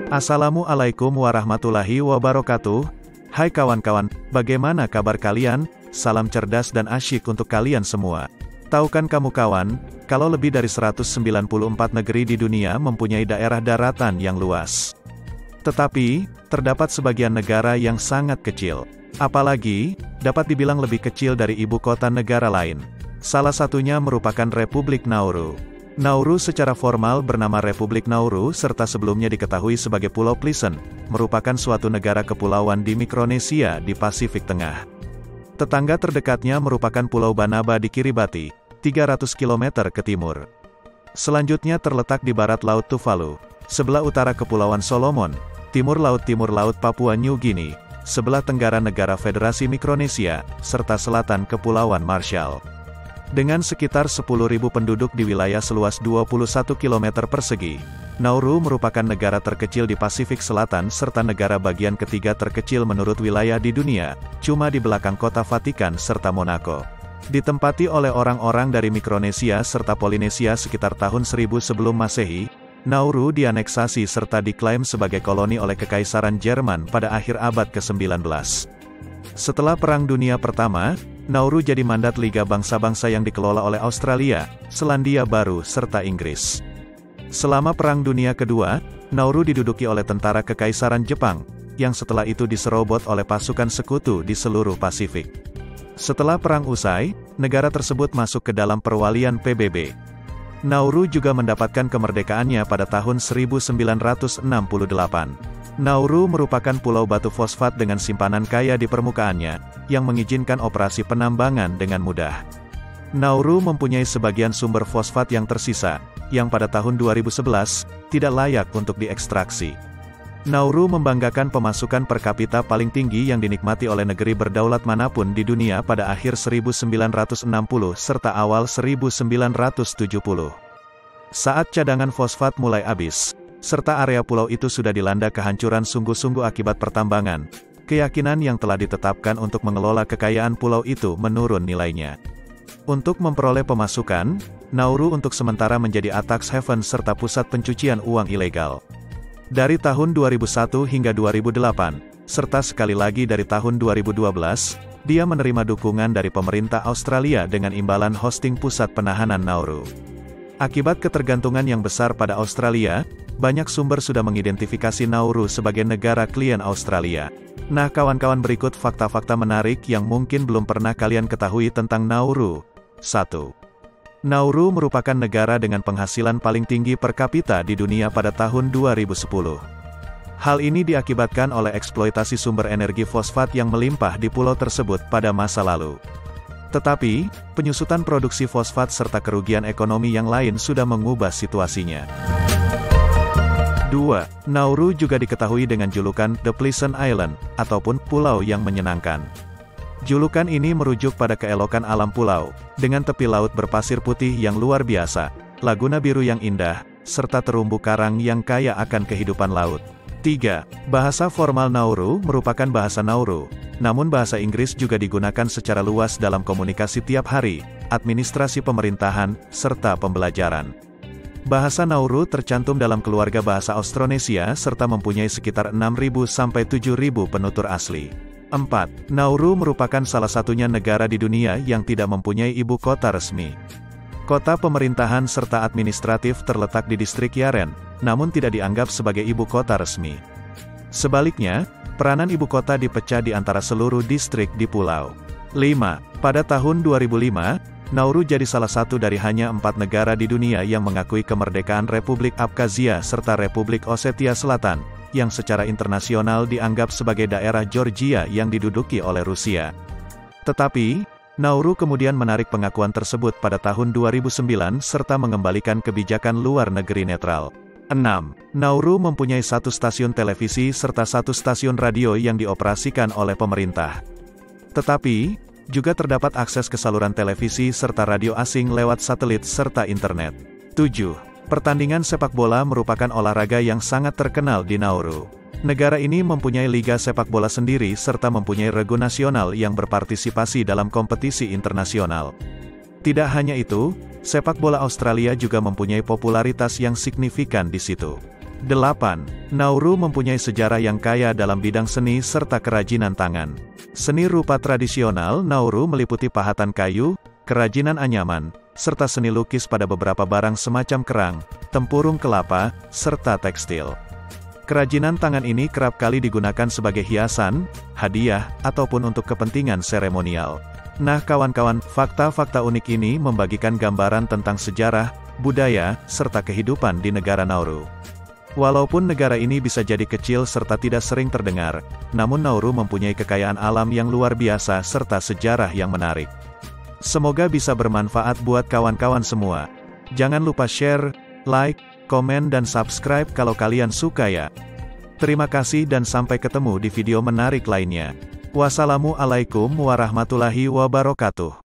Assalamualaikum warahmatullahi wabarakatuh. Hai kawan-kawan, bagaimana kabar kalian? Salam cerdas dan asyik untuk kalian semua. Tahu kan kamu kawan, kalau lebih dari 194 negeri di dunia mempunyai daerah daratan yang luas. Tetapi, terdapat sebagian negara yang sangat kecil. Apalagi, dapat dibilang lebih kecil dari ibu kota negara lain. Salah satunya merupakan Republik Nauru. Nauru secara formal bernama Republik Nauru serta sebelumnya diketahui sebagai Pulau Pleasant, merupakan suatu negara kepulauan di Mikronesia di Pasifik Tengah. Tetangga terdekatnya merupakan Pulau Banaba di Kiribati, 300 km ke timur. Selanjutnya terletak di barat Laut Tuvalu, sebelah utara Kepulauan Solomon, timur Laut Papua New Guinea, sebelah tenggara negara Federasi Mikronesia, serta selatan Kepulauan Marshall. Dengan sekitar 10.000 penduduk di wilayah seluas 21 km persegi, Nauru merupakan negara terkecil di Pasifik Selatan serta negara bagian ketiga terkecil menurut wilayah di dunia, cuma di belakang kota Vatikan serta Monaco. Ditempati oleh orang-orang dari Mikronesia serta Polinesia sekitar tahun 1000 sebelum Masehi, Nauru dianeksasi serta diklaim sebagai koloni oleh Kekaisaran Jerman pada akhir abad ke-19. Setelah Perang Dunia Pertama, Nauru jadi mandat Liga Bangsa-Bangsa yang dikelola oleh Australia, Selandia Baru, serta Inggris. Selama Perang Dunia Kedua, Nauru diduduki oleh tentara Kekaisaran Jepang, yang setelah itu diserobot oleh pasukan sekutu di seluruh Pasifik. Setelah perang usai, negara tersebut masuk ke dalam perwalian PBB. Nauru juga mendapatkan kemerdekaannya pada tahun 1968. Nauru merupakan pulau batu fosfat dengan simpanan kaya di permukaannya, yang mengizinkan operasi penambangan dengan mudah. Nauru mempunyai sebagian sumber fosfat yang tersisa, yang pada tahun 2011, tidak layak untuk diekstraksi. Nauru membanggakan pemasukan per kapita paling tinggi yang dinikmati oleh negeri berdaulat manapun di dunia pada akhir 1960 serta awal 1970. Saat cadangan fosfat mulai habis, serta area pulau itu sudah dilanda kehancuran sungguh-sungguh akibat pertambangan, keyakinan yang telah ditetapkan untuk mengelola kekayaan pulau itu menurun nilainya. Untuk memperoleh pemasukan, Nauru untuk sementara menjadi tax haven serta pusat pencucian uang ilegal. Dari tahun 2001 hingga 2008, serta sekali lagi dari tahun 2012, dia menerima dukungan dari pemerintah Australia dengan imbalan hosting pusat penahanan Nauru. Akibat ketergantungan yang besar pada Australia, banyak sumber sudah mengidentifikasi Nauru sebagai negara klien Australia. Nah kawan-kawan, berikut fakta-fakta menarik yang mungkin belum pernah kalian ketahui tentang Nauru. 1. Nauru merupakan negara dengan penghasilan paling tinggi per kapita di dunia pada tahun 2010. Hal ini diakibatkan oleh eksploitasi sumber energi fosfat yang melimpah di pulau tersebut pada masa lalu. Tetapi, penyusutan produksi fosfat serta kerugian ekonomi yang lain sudah mengubah situasinya. 2. Nauru juga diketahui dengan julukan The Pleasant Island, ataupun Pulau yang Menyenangkan. Julukan ini merujuk pada keelokan alam pulau, dengan tepi laut berpasir putih yang luar biasa, laguna biru yang indah, serta terumbu karang yang kaya akan kehidupan laut. 3. Bahasa formal Nauru merupakan bahasa Nauru, namun bahasa Inggris juga digunakan secara luas dalam komunikasi tiap hari, administrasi pemerintahan, serta pembelajaran. Bahasa Nauru tercantum dalam keluarga bahasa Austronesia serta mempunyai sekitar 6.000 sampai 7.000 penutur asli. 4. Nauru merupakan salah satunya negara di dunia yang tidak mempunyai ibu kota resmi. Kota pemerintahan serta administratif terletak di distrik Yaren, namun tidak dianggap sebagai ibu kota resmi. Sebaliknya, peranan ibu kota dipecah di antara seluruh distrik di pulau. 5. Pada tahun 2005, Nauru jadi salah satu dari hanya 4 negara di dunia yang mengakui kemerdekaan Republik Abkhazia serta Republik Osetia Selatan, yang secara internasional dianggap sebagai daerah Georgia yang diduduki oleh Rusia. Tetapi, Nauru kemudian menarik pengakuan tersebut pada tahun 2009 serta mengembalikan kebijakan luar negeri netral. 6. Nauru mempunyai 1 stasiun televisi serta 1 stasiun radio yang dioperasikan oleh pemerintah. Tetapi, juga terdapat akses ke saluran televisi serta radio asing lewat satelit serta internet. 7. Pertandingan sepak bola merupakan olahraga yang sangat terkenal di Nauru. Negara ini mempunyai liga sepak bola sendiri serta mempunyai regu nasional yang berpartisipasi dalam kompetisi internasional. Tidak hanya itu, sepak bola Australia juga mempunyai popularitas yang signifikan di situ. 8. Nauru mempunyai sejarah yang kaya dalam bidang seni serta kerajinan tangan. Seni rupa tradisional Nauru meliputi pahatan kayu, kerajinan anyaman, serta seni lukis pada beberapa barang semacam kerang, tempurung kelapa, serta tekstil. Kerajinan tangan ini kerap kali digunakan sebagai hiasan, hadiah, ataupun untuk kepentingan seremonial. Nah kawan-kawan, fakta-fakta unik ini membagikan gambaran tentang sejarah, budaya, serta kehidupan di negara Nauru. Walaupun negara ini bisa jadi kecil serta tidak sering terdengar, namun Nauru mempunyai kekayaan alam yang luar biasa serta sejarah yang menarik. Semoga bisa bermanfaat buat kawan-kawan semua. Jangan lupa share, like, komen dan subscribe kalau kalian suka ya. Terima kasih dan sampai ketemu di video menarik lainnya. Wassalamualaikum warahmatullahi wabarakatuh.